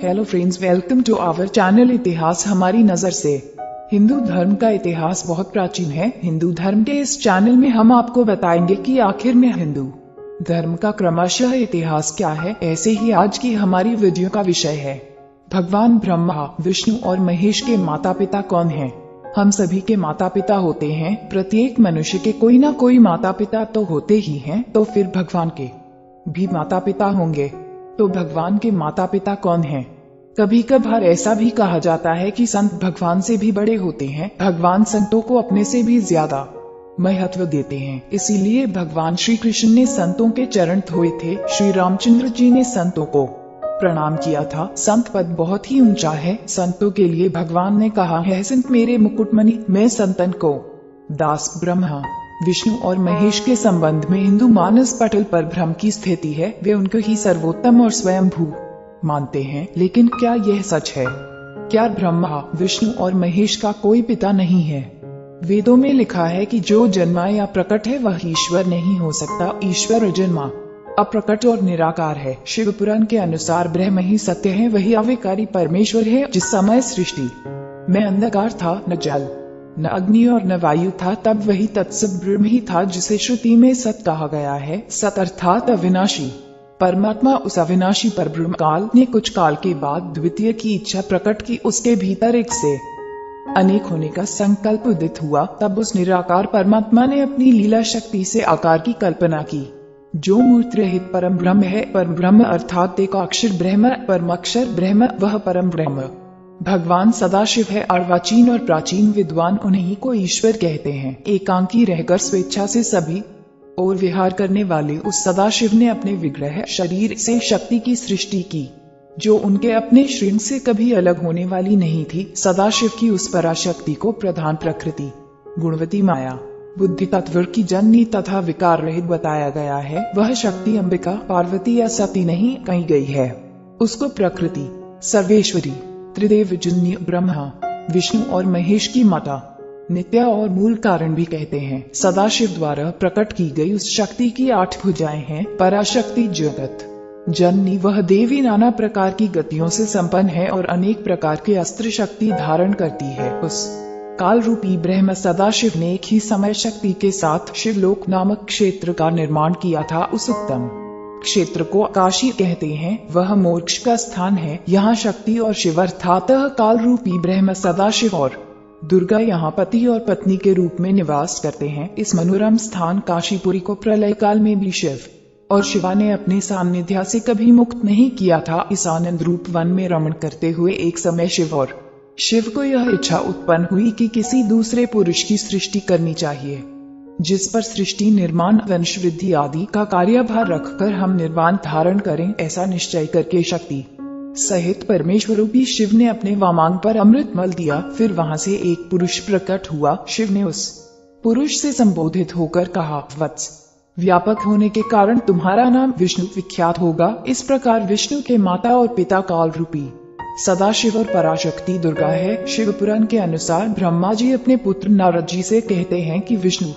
Hello friends, welcome to our channel इतिहास हमारी नजर से। हिंदू धर्म का इतिहास बहुत प्राचीन है। हिंदू धर्म के इस चैनल में हम आपको बताएंगे कि आखिर में हिंदू धर्म का क्रमशः इतिहास क्या है। ऐसे ही आज की हमारी वीडियो का विषय है भगवान ब्रह्मा, विष्णु और महेश के माता पिता कौन हैं। हम सभी के माता पिता होते हैं। प्रत्येक मनुष्य के कोई ना कोई माता पिता तो होते ही हैं, तो फिर भगवान के भी माता पिता होंगे। तो भगवान के माता पिता कौन हैं? कभी कभार ऐसा भी कहा जाता है कि संत भगवान से भी बड़े होते हैं। भगवान संतों को अपने से भी ज्यादा महत्व देते हैं। इसीलिए भगवान श्री कृष्ण ने संतों के चरण धोए थे। श्री रामचंद्र जी ने संतों को प्रणाम किया था। संत पद बहुत ही ऊंचा है। संतों के लिए भगवान ने कहा है, संत मेरे मुकुटमणि, मैं संतन को दास। ब्रह्मा, विष्णु और महेश के संबंध में हिंदू मानस पटल पर भ्रम की स्थिति है। वे उनको ही सर्वोत्तम और स्वयंभू मानते हैं, लेकिन क्या यह सच है? क्या ब्रह्मा, विष्णु और महेश का कोई पिता नहीं है? वेदों में लिखा है कि जो जन्मा या प्रकट है वह ईश्वर नहीं हो सकता। ईश्वर अजन्मा, अप्रकट और निराकार है। शिव पुराण के अनुसार ब्रह्म ही सत्य है, वही अविकारी परमेश्वर है। जिस समय सृष्टि में अंधकार था, न जल न अग्नि और न वायु था, तब वही तत्सत ब्रह्म ही था जिसे श्रुति में सत कहा गया है। सत अर्थात अविनाशी परमात्मा। उस अविनाशी पर ब्रह्म काल ने कुछ काल के बाद द्वितीय की इच्छा प्रकट की। उसके भीतर एक से अनेक होने का संकल्प उदित हुआ। तब उस निराकार परमात्मा ने अपनी लीला शक्ति से आकार की कल्पना की, जो मूर्त रहित परम ब्रह्म है। परम ब्रह्म अर्थात एक अक्षर ब्रह्म, परमक्षर ब्रह्म, वह परम ब्रह्म भगवान सदाशिव है। अर्वाचीन और प्राचीन विद्वान उन्हीं को ईश्वर कहते हैं। एकांकी रहकर स्वेच्छा से सभी और विहार करने वाले उस सदाशिव ने अपने विग्रह शरीर से शक्ति की सृष्टि की, जो उनके अपने शरीर से कभी अलग होने वाली नहीं थी। सदाशिव की उस पराशक्ति को प्रधान प्रकृति, गुणवती माया, बुद्धि तत्व की जननी तथा विकार रहित बताया गया है। वह शक्ति अंबिका, पार्वती या सती नहीं कही गई है। उसको प्रकृति, सर्वेश्वरी, त्रिदेव जननी, ब्रह्मा, विष्णु और महेश की माता, नित्या और मूल कारण भी कहते हैं। सदाशिव द्वारा प्रकट की गई उस शक्ति की 8 भुजाएं हैं। पराशक्ति जगत जननी, वह देवी नाना प्रकार की गतियों से संपन्न है और अनेक प्रकार के अस्त्र शक्ति धारण करती है। उस काल रूपी ब्रह्म सदाशिव ने एक ही समय शक्ति के साथ शिवलोक नामक क्षेत्र का निर्माण किया था। उस उत्तम क्षेत्र को काशी कहते हैं। वह मोक्ष का स्थान है। यहाँ शक्ति और शिव अर्थात काल रूपी ब्रह्म सदाशिव और दुर्गा यहाँ पति और पत्नी के रूप में निवास करते हैं। इस मनोरम स्थान काशीपुरी को प्रलय काल में भी शिव और शिवा ने अपने सान्निध्य से कभी मुक्त नहीं किया था। इस आनंद रूप वन में रमण करते हुए एक समय शिव को यह इच्छा उत्पन्न हुई कि किसी दूसरे पुरुष की सृष्टि करनी चाहिए, जिस पर सृष्टि, निर्माण, वंश वृद्धि आदि का कार्यभार रखकर हम निर्वाण धारण करें। ऐसा निश्चय करके शक्ति सहित परमेश्वर रूपी शिव ने अपने वामांग पर अमृत मल दिया। फिर वहां से एक पुरुष प्रकट हुआ। शिव ने उस पुरुष से संबोधित होकर कहा, वत्स, व्यापक होने के कारण तुम्हारा नाम विष्णु विख्यात होगा। इस प्रकार विष्णु के माता और पिता काल रूपी सदाशिव और पराशक्ति दुर्गा है। शिव पुराण के अनुसार ब्रह्मा जी अपने पुत्र नारद जी से कहते हैं कि विष्णु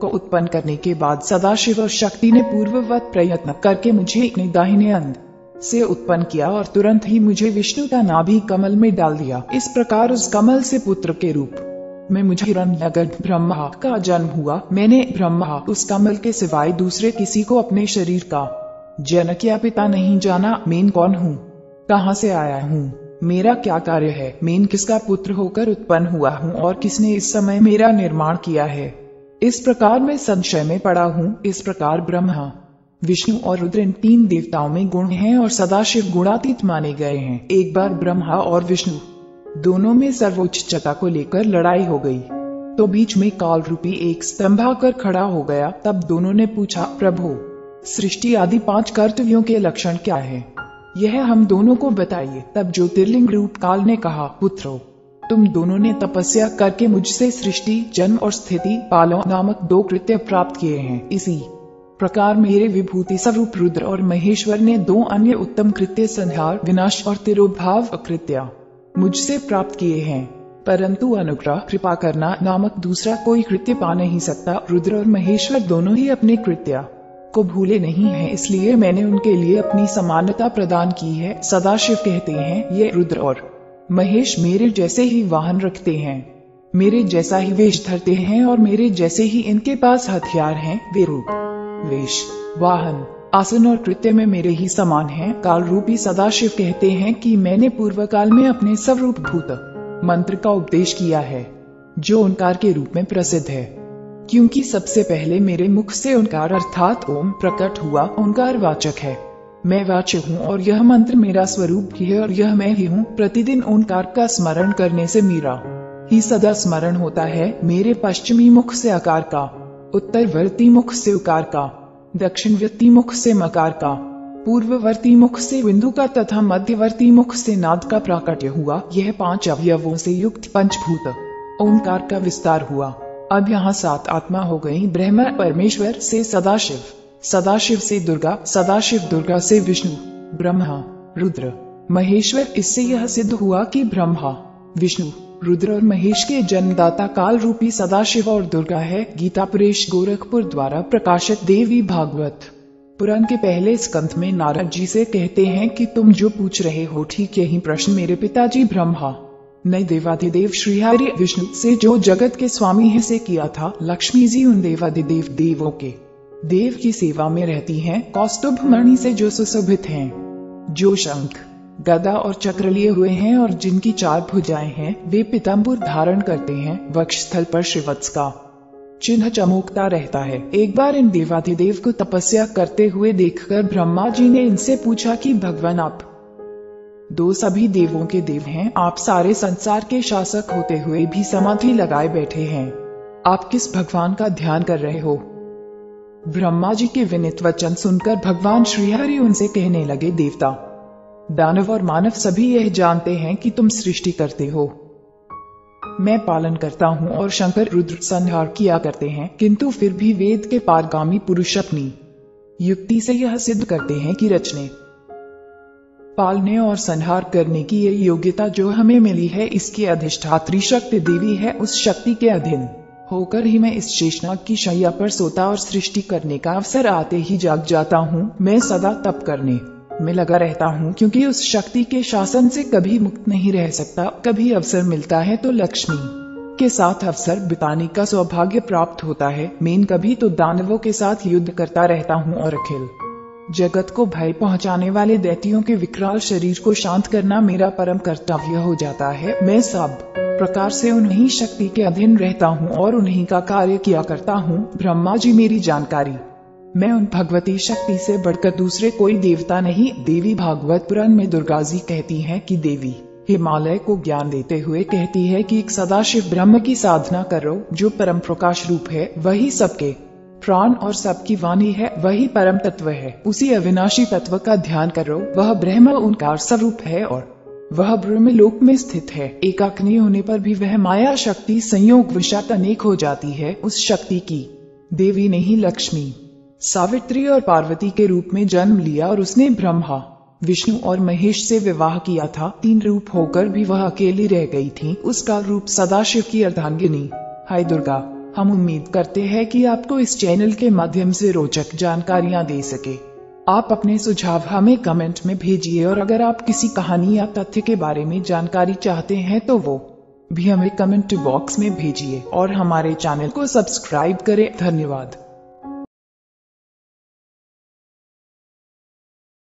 को उत्पन्न करने के बाद सदाशिव और शक्ति ने पूर्ववत प्रयत्न करके मुझे अपने दाहिने अंग से उत्पन्न किया और तुरंत ही मुझे विष्णु का नाभि कमल में डाल दिया। इस प्रकार उस कमल से पुत्र के रूप में मुझे हिरण्यगर्भ ब्रह्मा का जन्म हुआ। मैंने ब्रह्मा उस कमल के सिवाय दूसरे किसी को अपने शरीर का जनक या पिता नहीं जाना। मैं कौन हूँ, कहाँ से आया हूँ, मेरा क्या कार्य है, मैं किसका पुत्र होकर उत्पन्न हुआ हूँ और किसने इस समय मेरा निर्माण किया है। इस प्रकार मैं संशय में पड़ा हूँ। इस प्रकार ब्रह्मा, विष्णु और रुद्र इन 3 देवताओं में गुण हैं और सदाशिव गुणातीत माने गए हैं। एक बार ब्रह्मा और विष्णु दोनों में सर्वोच्चता को लेकर लड़ाई हो गई, तो बीच में काल रूपी एक स्तंभ आकर खड़ा हो गया। तब दोनों ने पूछा, प्रभु, सृष्टि आदि 5 कर्तव्यों के लक्षण क्या है, यह हम दोनों को बताइए। तब ज्योतिर्लिंग रूप काल ने कहा, पुत्रों, तुम दोनों ने तपस्या करके मुझसे सृष्टि, जन्म और स्थिति, पालन नामक 2 कृत्य प्राप्त किए हैं। इसी प्रकार मेरे विभूति स्वरूप रुद्र और महेश्वर ने 2 अन्य उत्तम कृत्य, संहार, विनाश और तिरोभाव कृत्य मुझसे प्राप्त किए हैं। परंतु अनुग्रह, कृपा करना नामक दूसरा कोई कृत्य पा नहीं सकता। रुद्र और महेश्वर दोनों ही अपने कृत्य को भूले नहीं हैं, इसलिए मैंने उनके लिए अपनी समानता प्रदान की है। सदाशिव कहते हैं, ये रुद्र और महेश मेरे जैसे ही वाहन रखते हैं, मेरे जैसा ही वेश धरते हैं और मेरे जैसे ही इनके पास हथियार हैं। वे रूप, वेश, वाहन, आसन और कृत्य में मेरे ही समान हैं। काल रूपी सदाशिव कहते हैं कि मैंने पूर्व काल में अपने स्वरूप भूत मंत्र का उपदेश किया है, जो ओंकार के रूप में प्रसिद्ध है, क्योंकि सबसे पहले मेरे मुख से ओंकार अर्थात ओम प्रकट हुआ। ओंकार वाचक है, मैं वाचक हूँ और यह मंत्र मेरा स्वरूप भी है और यह मैं ही हूँ। प्रतिदिन ओंकार का स्मरण करने से मेरा ही सदा स्मरण होता है। मेरे पश्चिमी मुख से आकार का, उत्तरवर्ती मुख से उकार का, दक्षिणवर्ती मुख से मकार का, पूर्ववर्ती मुख से बिंदु का तथा मध्यवर्ती मुख से नाद का प्राकट्य हुआ। यह 5 अवयवों से युक्त पंचभूत ओंकार का विस्तार हुआ। अब यहाँ 7 आत्मा हो गई। ब्रह्मा परमेश्वर से सदाशिव, सदाशिव से दुर्गा, सदाशिव दुर्गा से विष्णु, ब्रह्मा, रुद्र, महेश्वर। इससे यह सिद्ध हुआ कि ब्रह्मा, विष्णु, रुद्र और महेश के जन्मदाता काल रूपी सदाशिव और दुर्गा है। गीता प्रेस गोरखपुर द्वारा प्रकाशित देवी भागवत पुराण के पहले स्कंध में नारद जी से कहते हैं कि तुम जो पूछ रहे हो ठीक यही प्रश्न मेरे पिताजी ब्रह्मा ने देवाधिदेव श्रीहरि विष्णु से, जो जगत के स्वामी है, से किया था। लक्ष्मी जी उन देवाधिदेव देवों के देव की सेवा में रहती हैं। कौस्तुभ मणि से जो सुशोभित हैं, जो शंख, गदा और चक्र लिए हुए हैं और जिनकी 4 भुजाएं हैं, वे पीतांबर धारण करते हैं। वक्षस्थल पर श्रीवत्स का चिन्ह चमकता रहता है। एक बार इन देवाधिदेव को तपस्या करते हुए देखकर ब्रह्मा जी ने इनसे पूछा कि भगवान, आप दो सभी देवों के देव हैं, आप सारे संसार के शासक होते हुए भी समाधि लगाए बैठे हैं, आप किस भगवान का ध्यान कर रहे हो? ब्रह्मा जी के विनीत वचन सुनकर भगवान श्रीहरि उनसे कहने लगे, देवता, दानव और मानव सभी यह जानते हैं कि तुम सृष्टि करते हो, मैं पालन करता हूँ और शंकर रुद्र संहार किया करते हैं, किंतु फिर भी वेद के पारगामी पुरुष अपनी युक्ति से यह सिद्ध करते हैं कि रचने, पालने और संहार करने की ये योग्यता जो हमें मिली है, इसकी अधिष्ठात्री शक्ति देवी है। उस शक्ति के अधीन होकर ही मैं इस शेषनाग की शैया पर सोता और सृष्टि करने का अवसर आते ही जाग जाता हूँ। मैं सदा तप करने में लगा रहता हूँ, क्योंकि उस शक्ति के शासन से कभी मुक्त नहीं रह सकता। कभी अवसर मिलता है तो लक्ष्मी के साथ अवसर बिताने का सौभाग्य प्राप्त होता है। मैं कभी तो दानवों के साथ युद्ध करता रहता हूँ और अखिल जगत को भय पहुंचाने वाले दैत्यों के विकराल शरीर को शांत करना मेरा परम कर्तव्य हो जाता है। मैं सब प्रकार से उन्हीं शक्ति के अधीन रहता हूँ और उन्हीं का कार्य किया करता हूँ। ब्रह्मा जी मेरी जानकारी, मैं उन भगवती शक्ति से बढ़कर दूसरे कोई देवता नहीं। देवी भागवत पुराण में दुर्गा जी कहती हैं कि देवी हिमालय को ज्ञान देते हुए कहती है कि एक सदाशिव ब्रह्म की साधना करो, जो परम प्रकाश रूप है, वही सबके प्राण और सबकी वाणी है, वही परम तत्व है। उसी अविनाशी तत्व का ध्यान करो, वह ब्रह्म ओंकार स्वरूप है और वह ब्रह्म लोक में स्थित है। एकाक नहीं होने पर भी वह माया शक्ति संयोग वशात अनेक हो जाती है। उस शक्ति की देवी ने ही लक्ष्मी, सावित्री और पार्वती के रूप में जन्म लिया और उसने ब्रह्मा, विष्णु और महेश से विवाह किया था। 3 रूप होकर भी वह अकेली रह गई थी। उसका रूप सदाशिव की अर्धांगिनी। हाय दुर्गा, हम उम्मीद करते हैं कि आपको इस चैनल के माध्यम से रोचक जानकारियां दे सके। आप अपने सुझाव हमें कमेंट में भेजिए और अगर आप किसी कहानी या तथ्य के बारे में जानकारी चाहते हैं तो वो भी हमें कमेंट बॉक्स में भेजिए और हमारे चैनल को सब्सक्राइब करें। धन्यवाद।